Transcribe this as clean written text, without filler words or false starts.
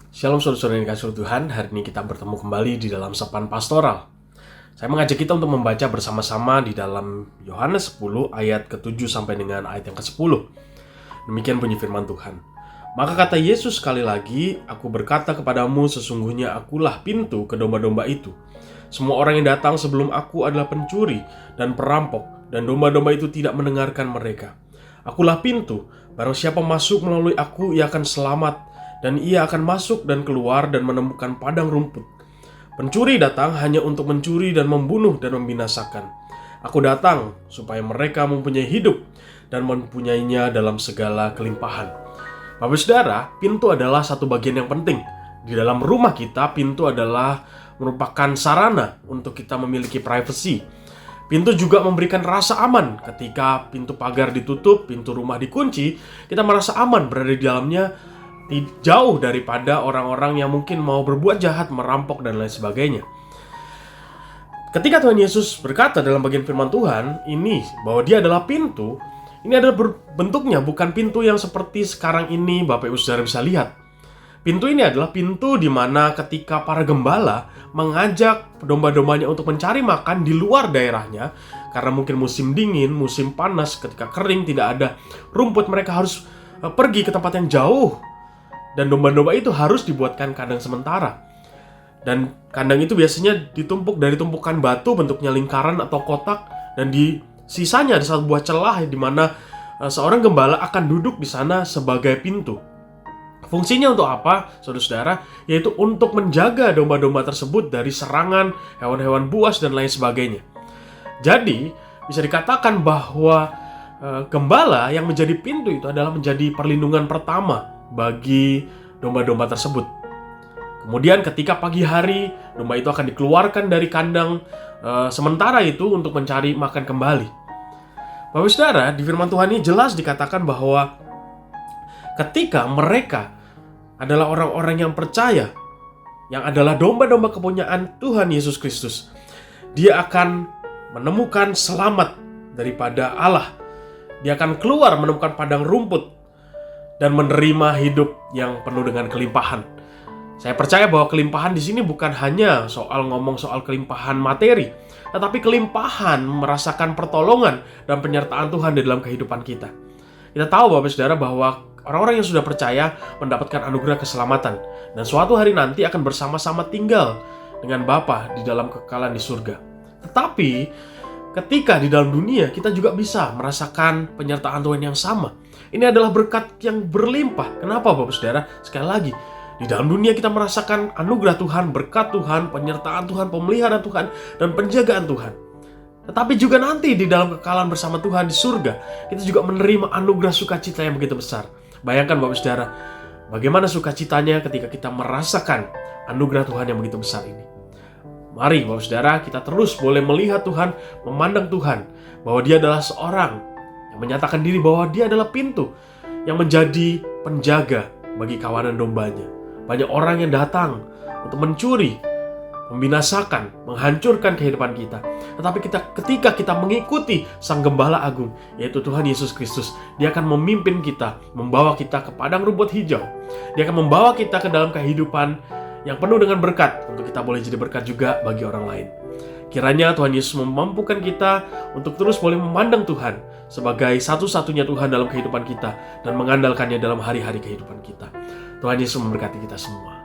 Shalom saudara-saudara yang dikasihi Tuhan, hari ini kita bertemu kembali di dalam Sapaan Pastoral. Saya mengajak kita untuk membaca bersama-sama di dalam Yohanes 10 ayat ke-7 sampai dengan ayat yang ke-10. Demikian bunyi firman Tuhan. Maka kata Yesus sekali lagi, "Aku berkata kepadamu, sesungguhnya akulah pintu ke domba-domba itu. Semua orang yang datang sebelum aku adalah pencuri dan perampok, dan domba-domba itu tidak mendengarkan mereka. Akulah pintu, barang siapa masuk melalui aku, ia akan selamat, dan ia akan masuk dan keluar dan menemukan padang rumput. Pencuri datang hanya untuk mencuri dan membunuh dan membinasakan. Aku datang supaya mereka mempunyai hidup dan mempunyainya dalam segala kelimpahan." Bapak Saudara, pintu adalah satu bagian yang penting. Di dalam rumah kita, pintu adalah merupakan sarana untuk kita memiliki privasi. Pintu juga memberikan rasa aman. Ketika pintu pagar ditutup, pintu rumah dikunci, kita merasa aman berada di dalamnya, jauh daripada orang-orang yang mungkin mau berbuat jahat, merampok, dan lain sebagainya. Ketika Tuhan Yesus berkata dalam bagian firman Tuhan ini bahwa dia adalah pintu, ini adalah bentuknya bukan pintu yang seperti sekarang ini Bapak Ibu Saudara bisa lihat. Pintu ini adalah pintu di mana ketika para gembala mengajak domba-dombanya untuk mencari makan di luar daerahnya, karena mungkin musim dingin, musim panas, ketika kering tidak ada rumput, mereka harus pergi ke tempat yang jauh. Dan domba-domba itu harus dibuatkan kandang sementara. Dan kandang itu biasanya ditumpuk dari tumpukan batu bentuknya lingkaran atau kotak. Dan di sisanya ada satu buah celah di mana seorang gembala akan duduk di sana sebagai pintu. Fungsinya untuk apa, saudara-saudara? Yaitu untuk menjaga domba-domba tersebut dari serangan hewan-hewan buas dan lain sebagainya. Jadi, bisa dikatakan bahwa gembala yang menjadi pintu itu adalah menjadi perlindungan pertama bagi domba-domba tersebut. Kemudian ketika pagi hari, domba itu akan dikeluarkan dari kandang sementara itu untuk mencari makan kembali. Bapak Saudara, di firman Tuhan ini jelas dikatakan bahwa ketika mereka adalah orang-orang yang percaya, yang adalah domba-domba kepunyaan Tuhan Yesus Kristus, dia akan menemukan selamat daripada Allah. Dia akan keluar menemukan padang rumput dan menerima hidup yang penuh dengan kelimpahan. Saya percaya bahwa kelimpahan di sini bukan hanya ngomong soal kelimpahan materi, tetapi kelimpahan merasakan pertolongan dan penyertaan Tuhan di dalam kehidupan kita. Kita tahu Bapak Saudara bahwa orang-orang yang sudah percaya mendapatkan anugerah keselamatan dan suatu hari nanti akan bersama-sama tinggal dengan Bapa di dalam kekekalan di surga. Tetapi ketika di dalam dunia kita juga bisa merasakan penyertaan Tuhan yang sama. Ini adalah berkat yang berlimpah. Kenapa Bapak Saudara? Sekali lagi, di dalam dunia kita merasakan anugerah Tuhan, berkat Tuhan, penyertaan Tuhan, pemeliharaan Tuhan, dan penjagaan Tuhan. Tetapi juga nanti di dalam kekekalan bersama Tuhan di surga, kita juga menerima anugerah sukacita yang begitu besar. Bayangkan Bapak Saudara, bagaimana sukacitanya ketika kita merasakan anugerah Tuhan yang begitu besar ini. Mari Bapak Saudara, kita terus boleh melihat Tuhan, memandang Tuhan, bahwa dia adalah seorang yang menyatakan diri bahwa dia adalah pintu yang menjadi penjaga bagi kawanan dombanya. Banyak orang yang datang untuk mencuri, membinasakan, menghancurkan kehidupan kita. Tetapi ketika kita mengikuti Sang Gembala Agung, yaitu Tuhan Yesus Kristus, dia akan memimpin kita, membawa kita ke padang rumput hijau. Dia akan membawa kita ke dalam kehidupan yang penuh dengan berkat, untuk kita boleh jadi berkat juga bagi orang lain. Kiranya Tuhan Yesus memampukan kita untuk terus boleh memandang Tuhan sebagai satu-satunya Tuhan dalam kehidupan kita dan mengandalkannya dalam hari-hari kehidupan kita. Tuhan Yesus memberkati kita semua.